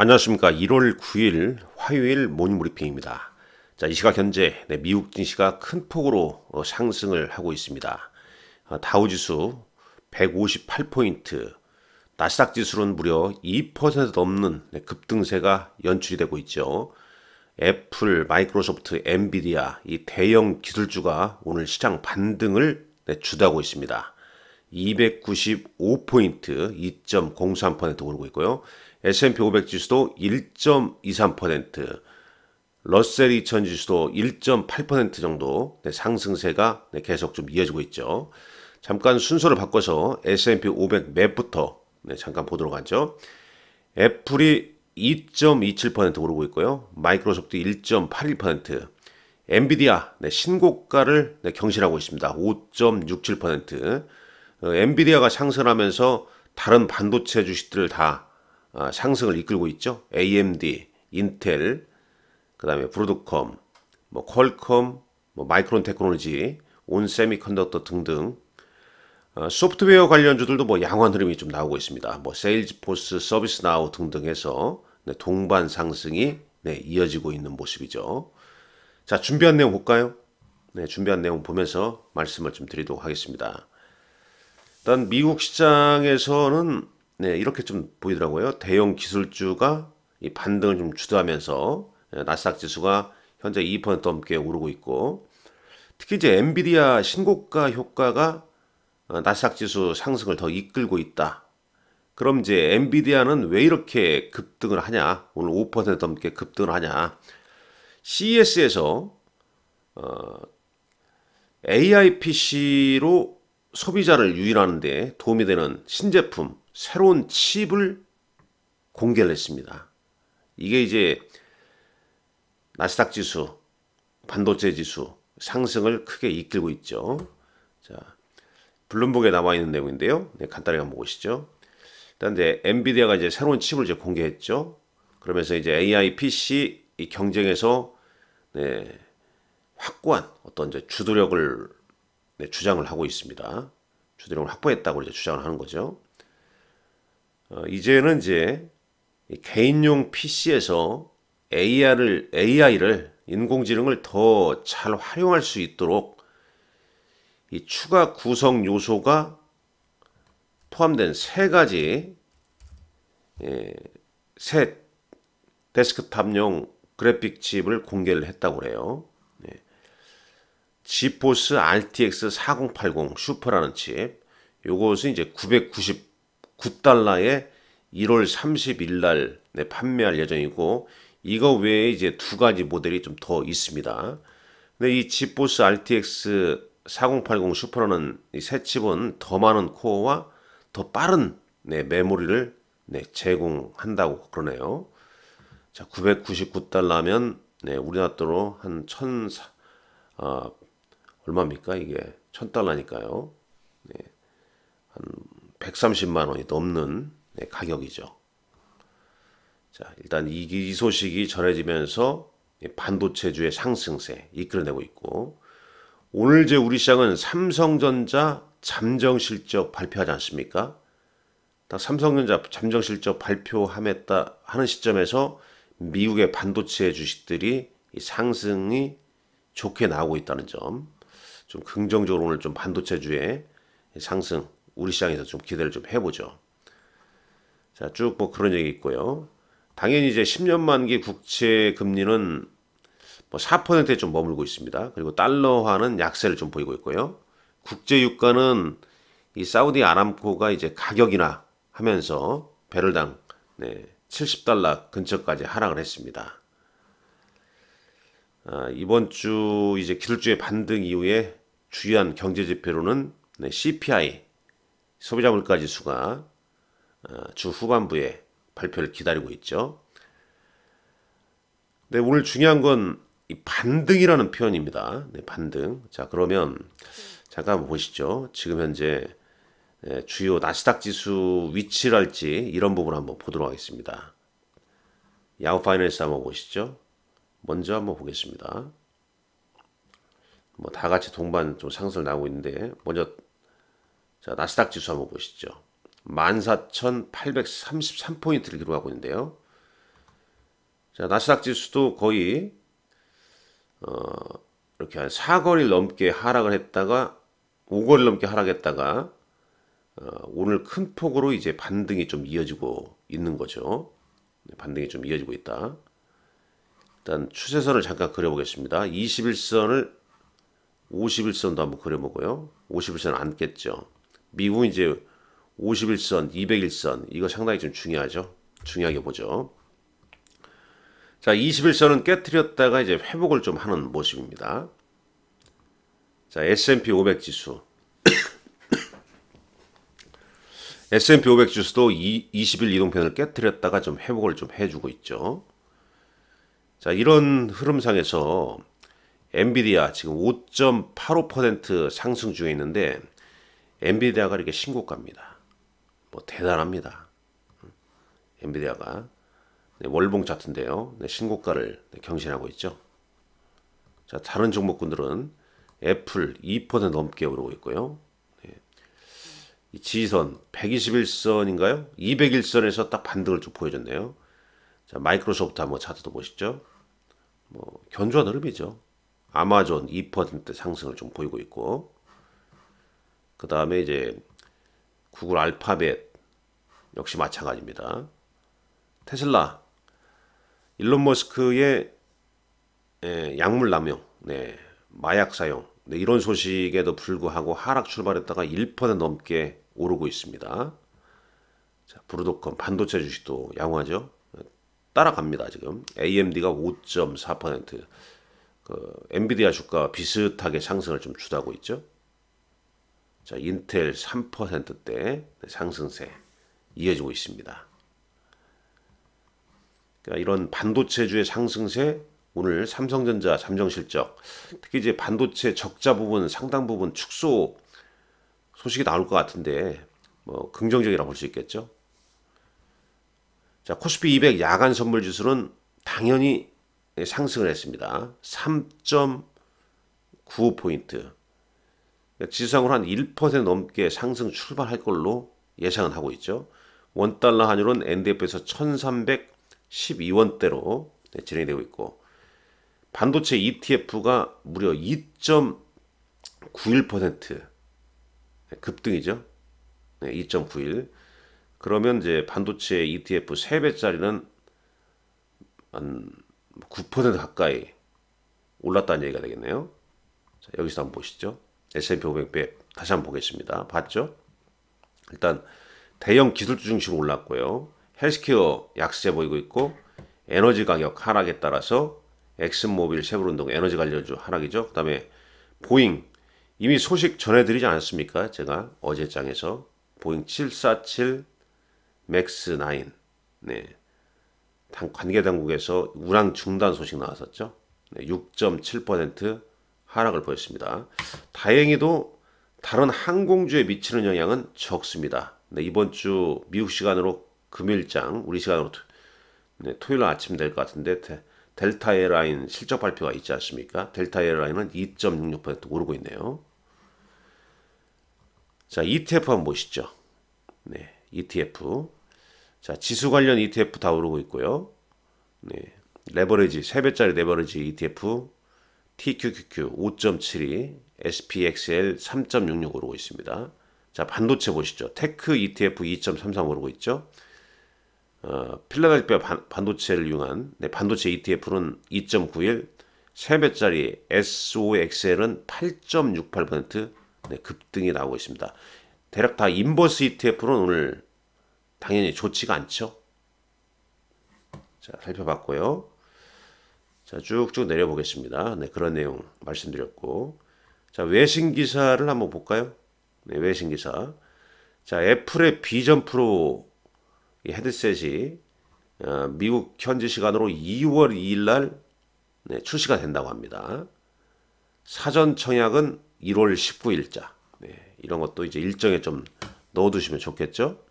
안녕하십니까. 1월 9일 화요일 모닝브리핑입니다. 자, 이 시각 현재 미국 증시가 큰 폭으로 상승을 하고 있습니다. 다우지수 158포인트, 나스닥 지수는 무려 2% 넘는 급등세가 연출이 되고 있죠. 애플, 마이크로소프트, 엔비디아 이 대형 기술주가 오늘 시장 반등을 주도하고 있습니다. 295포인트, 2.03% 오르고 있고요. S&P 500 지수도 1.23%, 러셀 2000 지수도 1.8% 정도 상승세가 계속 좀 이어지고 있죠. 잠깐 순서를 바꿔서 S&P 500 맵부터 잠깐 보도록 하죠. 애플이 2.27% 오르고 있고요. 마이크로소프트 1.81%, 엔비디아 신고가를 경신하고 있습니다. 5.67%. 엔비디아가 상승하면서 다른 반도체 주식들을 다 상승을 이끌고 있죠. AMD, 인텔, 그 다음에 브로드컴, 퀄컴, 마이크론 테크놀로지, 온 세미컨덕터 등등 소프트웨어 관련주들도 양호한 흐름이 좀 나오고 있습니다. 세일즈포스, 서비스나우 등등 해서 동반 상승이 이어지고 있는 모습이죠. 자, 준비한 내용 볼까요? 준비한 내용 보면서 말씀을 좀 드리도록 하겠습니다. 일단 미국 시장에서는 이렇게 좀 보이더라고요. 대형 기술주가 이 반등을 좀 주도하면서 나스닥 지수가 현재 2% 넘게 오르고 있고, 특히 이제 엔비디아 신고가 효과가 나스닥 지수 상승을 더 이끌고 있다. 그럼 이제 엔비디아는 왜 이렇게 급등을 하냐? 오늘 5% 넘게 급등을 하냐? CES에서 AI PC로 소비자를 유인하는데 도움이 되는 신제품, 새로운 칩을 공개를 했습니다. 이게 이제 나스닥 지수, 반도체 지수 상승을 크게 이끌고 있죠. 자, 블룸버그에 나와 있는 내용인데요. 간단히 한번 보시죠. 일단 이제 엔비디아가 이제 새로운 칩을 이제 공개했죠. 그러면서 이제 AI PC 이 경쟁에서 확고한 어떤 이제 주도력을 주장을 하고 있습니다. 주도력을 확보했다고 이제 주장을 하는 거죠. 이제는 이제 개인용 PC에서 AI를 인공지능을 더 잘 활용할 수 있도록 이 추가 구성 요소가 포함된 세 가지 새 데스크탑용 그래픽 칩을 공개를 했다고 그래요. 지포스 RTX 4080 슈퍼라는 칩, 요것은 이제 999달러에 1월 30일 날 판매할 예정이고, 이거 외에 이제 두 가지 모델이 좀 더 있습니다. 근데 이 지포스 RTX 4080 슈퍼라는 이 새 칩은 더 많은 코어와 더 빠른 메모리를 제공한다고 그러네요. 자, 999달러면 우리나라 돈으로 한 얼마입니까? 이게 1000달러니까요. 한 130만 원이 넘는 가격이죠. 자, 일단 이 소식이 전해지면서 반도체주의 상승세 이끌어내고 있고, 오늘 이제 우리 시장은 삼성전자 잠정 실적 발표하지 않습니까? 딱 삼성전자 잠정 실적 발표하는 시점에서 미국의 반도체 주식들이 상승이 좋게 나오고 있다는 점, 좀 긍정적으로 오늘 좀 반도체주의 상승 우리 시장에서 좀 기대를 좀 해보죠. 자, 쭉 그런 얘기 있고요. 당연히 이제 10년 만기 국채 금리는 4%에 좀 머물고 있습니다. 그리고 달러화는 약세를 좀 보이고 있고요. 국제 유가는 이 사우디 아람코가 이제 가격이나 하면서 배럴당 70달러 근처까지 하락을 했습니다. 이번 주 이제 기술주의 반등 이후에 주요한 경제 지표로는 CPI 소비자 물가 지수가 주 후반부에 발표를 기다리고 있죠. 네, 오늘 중요한 건 이 반등이라는 표현입니다. 반등. 자, 그러면 잠깐 한번 보시죠. 지금 현재 주요 나스닥 지수 위치랄지 이런 부분 한번 보도록 하겠습니다. 야후 파이낸스 한번 보시죠. 먼저 한번 보겠습니다. 다 같이 동반 좀 상승을 나오고 있는데, 먼저 자, 나스닥 지수 한번 보시죠. 14,833포인트를 기록하고 있는데요. 자, 나스닥 지수도 거의 이렇게 한 4거리 넘게 하락을 했다가 5거리 넘게 하락했다가 오늘 큰 폭으로 이제 반등이 좀 이어지고 있는 거죠. 반등이 좀 이어지고 있다. 일단 추세선을 잠깐 그려보겠습니다. 21선을 51선도 한번 그려보고요. 51선 안겠죠. 미국은 이제 51선, 201선 이거 상당히 좀 중요하죠. 중요하게 보죠. 자, 21선은 깨트렸다가 이제 회복을 좀 하는 모습입니다. 자, S&P 500 지수. S&P 500 지수도 20일 이동편을 깨트렸다가 좀 회복을 좀 해주고 있죠. 자, 이런 흐름상에서 엔비디아 지금 5.85% 상승 중에 있는데 엔비디아가 이렇게 신고가입니다. 뭐 대단합니다. 엔비디아가 월봉 차트인데요. 신고가를 경신하고 있죠. 자, 다른 종목군들은 애플 2% 넘게 오르고 있고요. 이 지지선 121선인가요? 201선에서 딱 반등을 좀 보여줬네요. 자, 마이크로소프트 한번 차트도 보시죠. 뭐 견조한 흐름이죠. 아마존 2% 상승을 좀 보이고 있고, 그 다음에 이제 구글 알파벳 역시 마찬가지입니다. 테슬라, 일론 머스크의 약물 남용, 마약 사용, 이런 소식에도 불구하고 하락 출발했다가 1% 넘게 오르고 있습니다. 자, 브루드컴 반도체 주식도 양호하죠. 따라갑니다. 지금 AMD가 5.4%, 엔비디아 주가 비슷하게 상승을 좀 주도하고 있죠. 자, 인텔 3%대 상승세 이어지고 있습니다. 그러니까 이런 반도체주의 상승세, 오늘 삼성전자 잠정 실적, 특히 이제 반도체 적자 부분 상당 부분 축소 소식이 나올 것 같은데 뭐 긍정적이라고 볼 수 있겠죠. 자, 코스피 200 야간 선물 지수는 당연히 상승을 했습니다. 3.95포인트. 지수상으로 한 1% 넘게 상승 출발할 걸로 예상은 하고 있죠. 원달러 환율은 NDF에서 1312원대로 진행되고 있고, 반도체 ETF가 무려 2.91% 급등이죠. 2.91. 그러면 이제 반도체 ETF 3배짜리는 한 9% 가까이 올랐다는 얘기가 되겠네요. 자, 여기서 한번 보시죠. S&P 500배 다시 한번 보겠습니다. 봤죠? 일단 대형 기술주 중심으로 올랐고요. 헬스케어 약세 보이고 있고, 에너지 가격 하락에 따라서 엑슨모빌, 쉐브론 등 에너지 관련주 하락이죠. 그 다음에 보잉, 이미 소식 전해드리지 않았습니까? 제가 어제 장에서 보잉 747 맥스 9, 관계 당국에서 운항 중단 소식 나왔었죠. 6.7% 하락을 보였습니다. 다행히도 다른 항공주에 미치는 영향은 적습니다. 이번 주 미국 시간으로 금요일장, 우리 시간으로 토요일 아침 될 것 같은데 델타 에어라인 실적 발표가 있지 않습니까? 델타 에어라인은 2.66% 오르고 있네요. 자, ETF 한번 보시죠. ETF. 자, 지수 관련 ETF 다 오르고 있고요. 레버리지, 3배짜리 레버리지 ETF, TQQQ 5.72, SPXL 3.66 오르고 있습니다. 자, 반도체 보시죠. 테크 ETF 2.33 오르고 있죠. 필라델피아 반도체를 이용한 반도체 ETF는 2.91, 3배짜리 SOXL은 8.68% 급등이 나오고 있습니다. 대략 다 인버스 ETF는 오늘 당연히 좋지가 않죠. 자, 살펴봤고요. 자, 쭉쭉 내려보겠습니다. 그런 내용 말씀드렸고, 자, 외신 기사를 한번 볼까요? 외신 기사. 자, 애플의 비전 프로 헤드셋이 미국 현지 시간으로 2월 2일 날 출시가 된다고 합니다. 사전 청약은 1월 19일자. 이런 것도 이제 일정에 좀 넣어두시면 좋겠죠.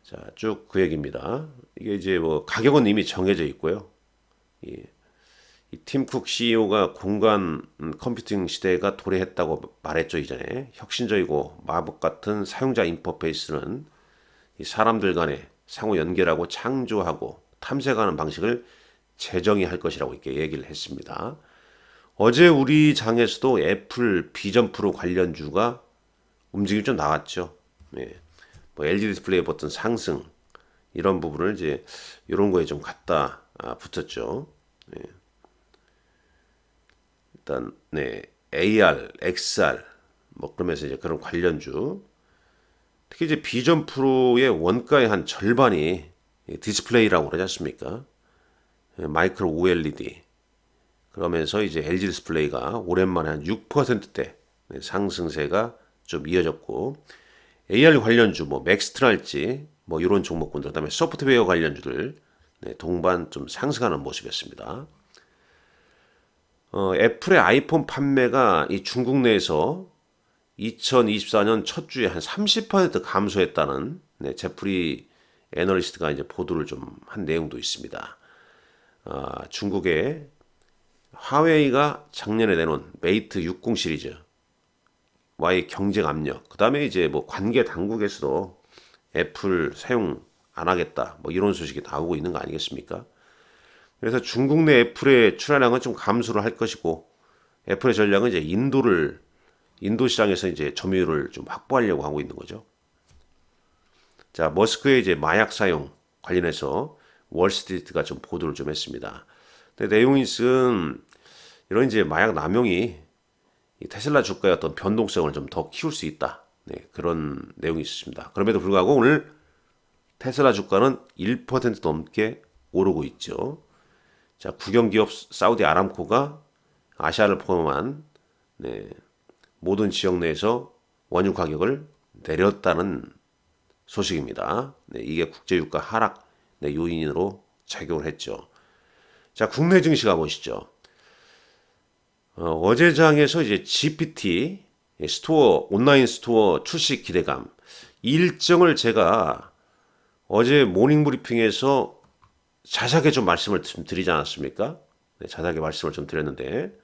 자, 쭉 그 얘기입니다. 이게 이제 뭐 가격은 이미 정해져 있고요. 이 팀쿡 CEO가 공간 컴퓨팅 시대가 도래했다고 말했죠. 이전에 혁신적이고 마법 같은 사용자 인터페이스는 이 사람들 간에 상호 연결하고 창조하고 탐색하는 방식을 재정의할 것이라고 이렇게 얘기를 했습니다. 어제 우리 장에서도 애플 비전 프로 관련주가 움직임이 좀 나왔죠. 예. 뭐 LG 디스플레이 버튼 상승 이런 부분을 이제 이런 거에 좀 갖다 붙였죠. 예. 일단 네 AR, XR 뭐 그러면서 이제 그런 관련주 특히 이제 비전 프로의 원가의 한 절반이 디스플레이라고 그러지 않습니까? 마이크로 OLED 그러면서 이제 LG 디스플레이가 오랜만에 한 6%대 상승세가 좀 이어졌고 AR 관련주 뭐 맥스트랄지 뭐 이런 종목군들 그다음에 소프트웨어 관련주들 동반 좀 상승하는 모습이었습니다. 애플의 아이폰 판매가 이 중국 내에서 2024년 첫 주에 한 30% 감소했다는 제프리 애널리스트가 이제 보도를 좀 한 내용도 있습니다. 중국의 화웨이가 작년에 내놓은 메이트 60 시리즈와의 경쟁 압력, 그 다음에 이제 뭐 관계 당국에서도 애플 사용 안 하겠다, 뭐 이런 소식이 나오고 있는 거 아니겠습니까? 그래서 중국 내 애플의 출하량은 좀 감소를 할 것이고, 애플의 전략은 이제 인도 시장에서 이제 점유율을 좀 확보하려고 하고 있는 거죠. 자, 머스크의 이제 마약 사용 관련해서 월스트리트가 좀 보도를 좀 했습니다. 근데 내용인은 이런 이제 마약 남용이 이 테슬라 주가의 어떤 변동성을 좀 더 키울 수 있다. 그런 내용이 있습니다. 그럼에도 불구하고 오늘 테슬라 주가는 1% 넘게 오르고 있죠. 자, 국영기업 사우디 아람코가 아시아를 포함한 모든 지역 내에서 원유 가격을 내렸다는 소식입니다. 이게 국제유가 하락 요인으로 작용을 했죠. 자, 국내 증시 가보시죠. 어제 장에서 이제 GPT 스토어 온라인 스토어 출시 기대감 이 일정을 제가 어제 모닝 브리핑에서 자세하게 좀 말씀을 드리지 않았습니까? 자세하게 말씀을 좀 드렸는데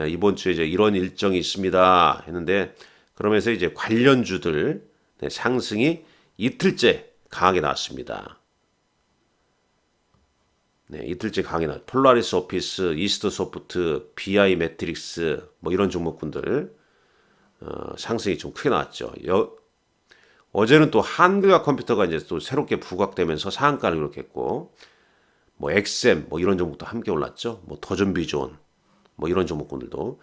이번 주에 이제 이런 일정이 있습니다 했는데 그러면서 이제 관련주들 상승이 이틀째 강하게 나왔습니다. 이틀째 강하게 나왔. 폴라리스 오피스, 이스트 소프트, BI 매트릭스 뭐 이런 종목군들 상승이 좀 크게 나왔죠. 어제는 또 한글과 컴퓨터가 이제 또 새롭게 부각되면서 상한가를 기록했고 뭐 엑셈 뭐 이런 종목도 함께 올랐죠. 뭐 더존비존 뭐 이런 종목군들도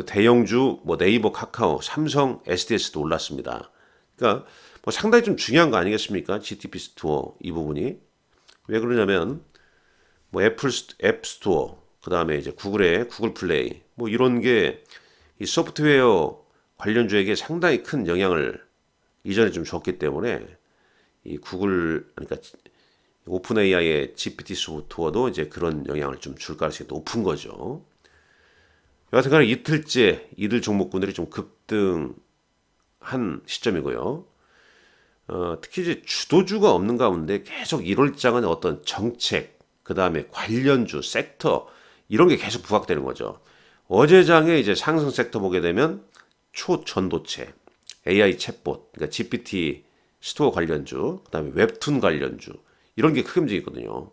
대형주 뭐 네이버, 카카오, 삼성, SDS도 올랐습니다. 그러니까 뭐 상당히 좀 중요한 거 아니겠습니까? GTP 스토어 이 부분이 왜 그러냐면 뭐 애플 앱 스토어 그다음에 이제 구글의 구글 플레이 뭐 이런 게 이 소프트웨어 관련주에게 상당히 큰 영향을 이전에 좀 줬기 때문에 이 구글 그러니까 오픈 AI의 GPT 스토어도 이제 그런 영향을 좀 줄 가능성이 높은 거죠. 여하튼간에 이틀째 이들 종목군들이 좀 급등한 시점이고요. 특히 이제 주도주가 없는 가운데 계속 일월장은 어떤 정책, 그 다음에 관련주, 섹터 이런 게 계속 부각되는 거죠. 어제 장에 이제 상승 섹터 보게 되면 초전도체, AI 챗봇, 그러니까 GPT 스토어 관련주, 그 다음에 웹툰 관련주 이런 게 크게 움직이거든요.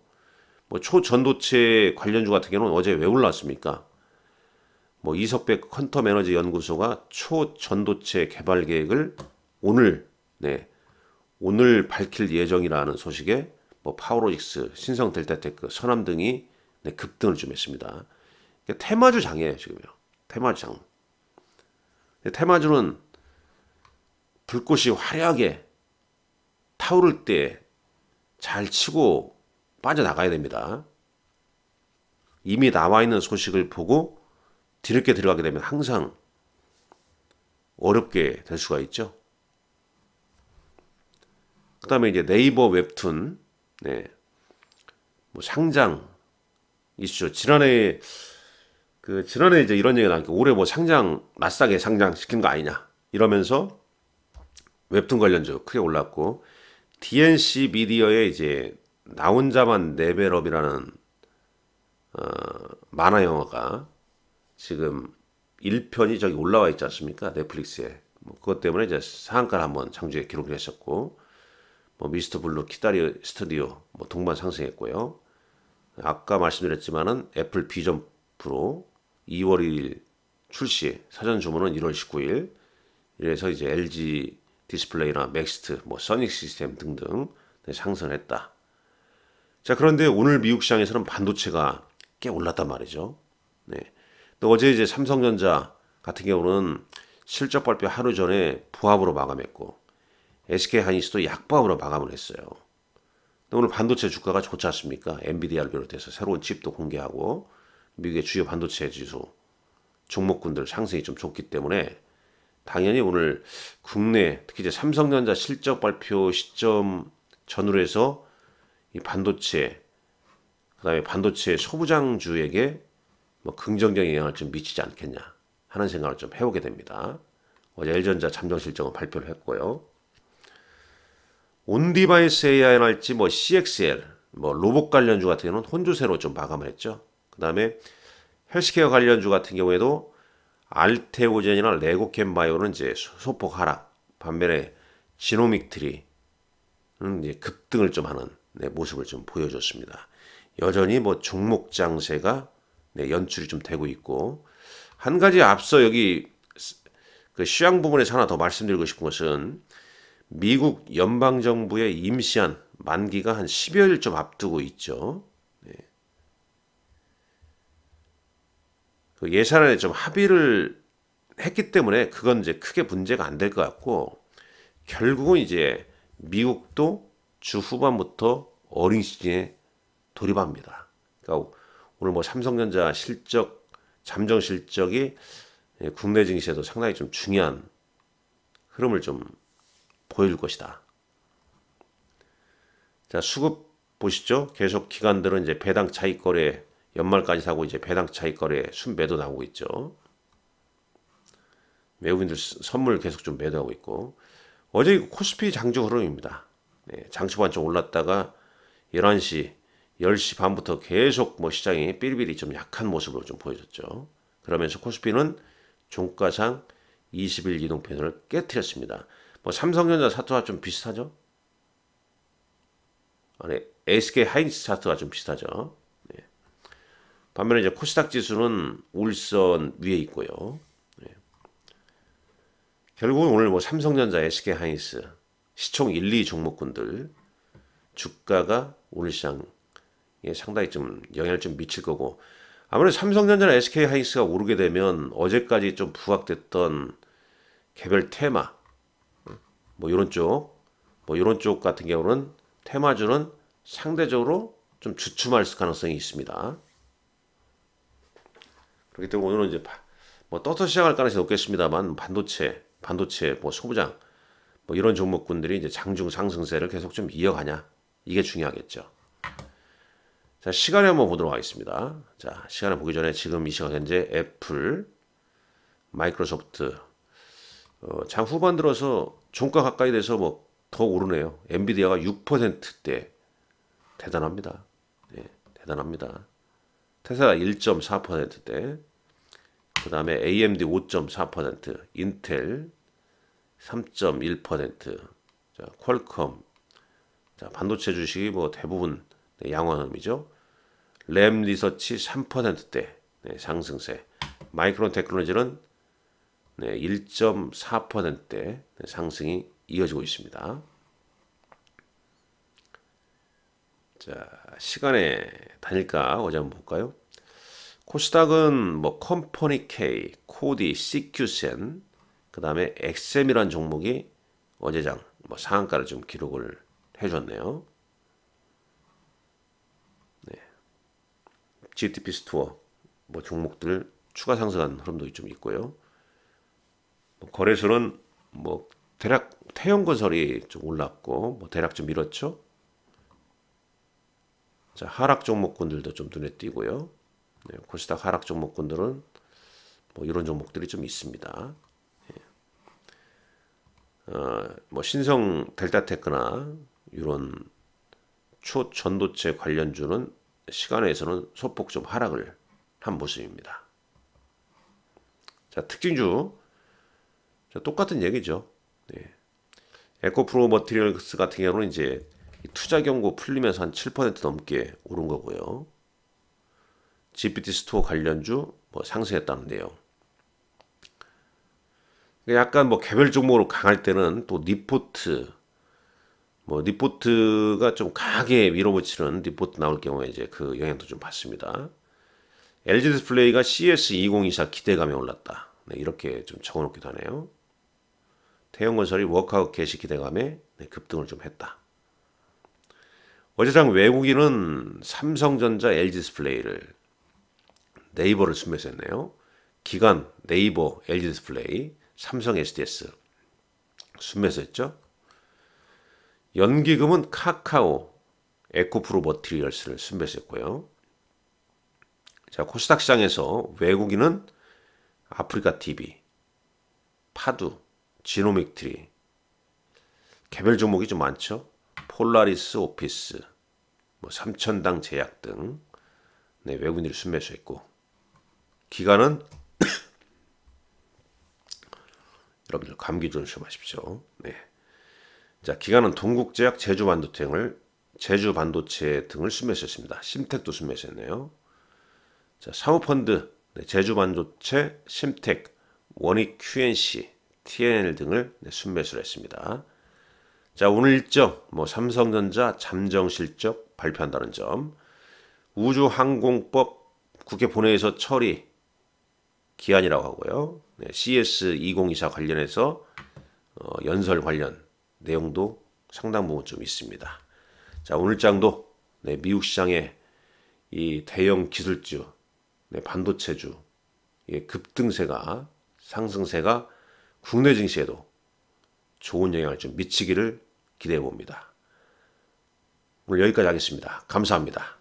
뭐 초전도체 관련주 같은 경우는 어제 왜 올랐습니까? 뭐 이석백 퀀텀 에너지 연구소가 초전도체 개발 계획을 오늘 밝힐 예정이라는 소식에 뭐 파워로직스, 신성 델타테크, 선암 등이 급등을 좀 했습니다. 테마주 장이에요 지금요. 테마주 장. 테마주는 불꽃이 화려하게 타오를 때 잘 치고 빠져나가야 됩니다. 이미 나와 있는 소식을 보고 뒤늦게 들어가게 되면 항상 어렵게 될 수가 있죠. 그 다음에 이제 네이버 웹툰, 뭐 상장 이슈죠. 지난해 이제 이런 얘기가 나니까 올해 뭐 상장, 나스닥에 상장시킨 거 아니냐. 이러면서 웹툰 관련주 크게 올랐고, DNC 미디어의 이제 나 혼자만 레벨업이라는 만화 영화가 지금 1편이 저기 올라와 있지 않습니까? 넷플릭스에. 뭐 그것 때문에 이제 상한가를 한번 장주에 기록을 했었고, 뭐 미스터 블루, 키다리 스튜디오 뭐 동반 상승했고요. 아까 말씀드렸지만은 애플 비전 프로 2월 1일 출시, 사전 주문은 1월 19일. 이래서 이제 LG 디스플레이나 맥스트, 뭐 써닉 시스템 등등 상승했다. 자, 그런데 오늘 미국 시장에서는 반도체가 꽤 올랐단 말이죠. 네. 또 어제 이제 삼성전자 같은 경우는 실적 발표 하루 전에 부합으로 마감했고, SK 하이닉스도 약보합으로 마감을 했어요. 오늘 반도체 주가가 좋지 않습니까? 엔비디아를 비롯해서 새로운 칩도 공개하고 미국의 주요 반도체 지수 종목군들 상승이 좀 좋기 때문에 당연히 오늘 국내 특히 이제 삼성전자 실적 발표 시점 전후로 해서 이 반도체 그다음에 반도체 소부장주에게 뭐 긍정적인 영향을 좀 미치지 않겠냐 하는 생각을 좀 해보게 됩니다. 어제 LG전자 잠정 실적은 발표를 했고요. 온디바이스 AI나 할지 뭐 CXL, 뭐 로봇 관련주 같은 경우는 혼조세로 좀 마감을 했죠. 그 다음에 헬스케어 관련주 같은 경우에도 알테오젠이나 레고캠바이오는 이제 소폭 하락, 반면에 지노믹트리는 이제 급등을 좀 하는 모습을 좀 보여줬습니다. 여전히 뭐 종목 장세가 연출이 좀 되고 있고, 한 가지 앞서 여기 그 시황 부분에서 하나 더 말씀드리고 싶은 것은 미국 연방정부의 임시한 만기가 한 10여일 좀 앞두고 있죠. 그 예산안에 좀 합의를 했기 때문에 그건 이제 크게 문제가 안 될 것 같고, 결국은 이제 미국도 주 후반부터 어닝 시즌에 돌입합니다. 그러니까 오늘 뭐 삼성전자 실적, 잠정 실적이 국내 증시에도 상당히 좀 중요한 흐름을 좀 보여줄 것이다. 자, 수급 보시죠. 계속 기관들은 이제 배당 차익 거래 연말까지 사고 이제 배당 차익 거래 순매도 나오고 있죠. 외국인들 선물 계속 좀 매도하고 있고, 어제 코스피 장중 흐름입니다. 장 초반 좀 올랐다가 11시, 10시 반부터 계속 뭐 시장이 삐리삐리 좀 약한 모습으로 좀 보여줬죠. 그러면서 코스피는 종가상 20일 이동편을 깨트렸습니다. 뭐 삼성전자 차트와 좀 비슷하죠? 아니, SK 하이닉스 차트와 좀 비슷하죠. 반면에 이제 코스닥 지수는 울선 위에 있고요. 결국은 오늘 뭐 삼성전자, SK 하이닉스 시총 1, 2 종목군들 주가가 오늘 시장에 상당히 좀 영향을 좀 미칠 거고, 아무래도 삼성전자나 SK 하이닉스가 오르게 되면 어제까지 좀 부각됐던 개별 테마 뭐 이런 쪽 같은 경우는 테마주는 상대적으로 좀 주춤할 가능성이 있습니다. 그렇기 때문에 오늘은 이제 뭐 떠서 시작할 가능성이 높겠습니다만 반도체 뭐 소부장 뭐 이런 종목군들이 이제 장중 상승세를 계속 좀 이어가냐, 이게 중요하겠죠. 자, 시간에 한번 보도록 하겠습니다. 자, 시간을 보기 전에 지금 이 시각 현재 애플, 마이크로소프트 장 후반 들어서 종가 가까이 돼서 뭐 더 오르네요. 엔비디아가 6%대 대단합니다. 대단합니다. 테슬라 1.4%대, 그 다음에 AMD 5.4%, 인텔 3.1%, 자, 퀄컴, 자, 반도체 주식이 뭐 대부분 양호한 흐름이죠. 램 리서치 3%대 상승세, 마이크론 테크놀로지는 1.4%대 상승이 이어지고 있습니다. 자, 시간에 다닐까 어제 한번 볼까요? 코스닥은 뭐 컴퍼니 K, 코디, CQ센, 그 다음에 엑셈이라는 종목이 어제장 뭐 상한가를 좀 기록을 해줬네요. GTP 스토어 뭐 종목들 추가 상승한 흐름도 좀 있고요. 거래소는 뭐 대략 태형건설이 좀 올랐고 뭐 대략 좀 밀었죠. 자, 하락 종목군들도 좀 눈에 띄고요. 코스닥 하락 종목군들은 뭐 이런 종목들이 좀 있습니다. 뭐 신성 델타테크나 이런 초전도체 관련주는 시간에서는 소폭 좀 하락을 한 모습입니다. 자, 특징주 자, 똑같은 얘기죠. 에코프로 머티리얼스 같은 경우는 이제 투자 경고 풀리면서 한 7% 넘게 오른 거고요. GPT 스토어 관련주 뭐 상승했다는데요. 약간 뭐 개별 종목으로 강할 때는 또 니포트, 뭐 니포트가 좀 강하게 밀어붙이는 니포트 나올 경우에 이제 그 영향도 좀 받습니다. LG 디스플레이가 CS2024 기대감에 올랐다. 네, 이렇게 좀 적어놓기도 하네요. 태영건설이 워크아웃 개시 기대감에 급등을 좀 했다. 어제장 외국인은 삼성전자, LG 디스플레이를, 네이버를 순매수했네요. 기관 네이버, LG 디스플레이, 삼성 SDS 순매수했죠. 연기금은 카카오, 에코프로 머티리얼스를 순매수했고요. 자, 코스닥 시장에서 외국인은 아프리카 TV, 파두, 지노믹트리, 개별 종목이 좀 많죠. 폴라리스 오피스, 뭐 삼천당 제약 등 네, 외국인들이 순매수했고, 기관은 여러분들 감기 조심하십시오. 네. 자, 기관은 동국제약, 제주반도체 등을 순매수했습니다. 심텍도 순매수했네요. 자, 사모펀드, 네, 제주반도체, 심텍, 원익 QNC, TNL 등을 네, 순매수를 했습니다. 자, 오늘 일정, 뭐 삼성전자 잠정 실적 발표한다는 점, 우주항공법 국회 본회의에서 처리 기한이라고 하고요. 네, CS2024 관련해서 연설 관련 내용도 상당 부분 좀 있습니다. 자, 오늘장도 네, 미국 시장의 이 대형 기술주, 네, 반도체주 급등세가, 상승세가 국내 증시에도 좋은 영향을 좀 미치기를 기대해 봅니다. 오늘 여기까지 하겠습니다. 감사합니다.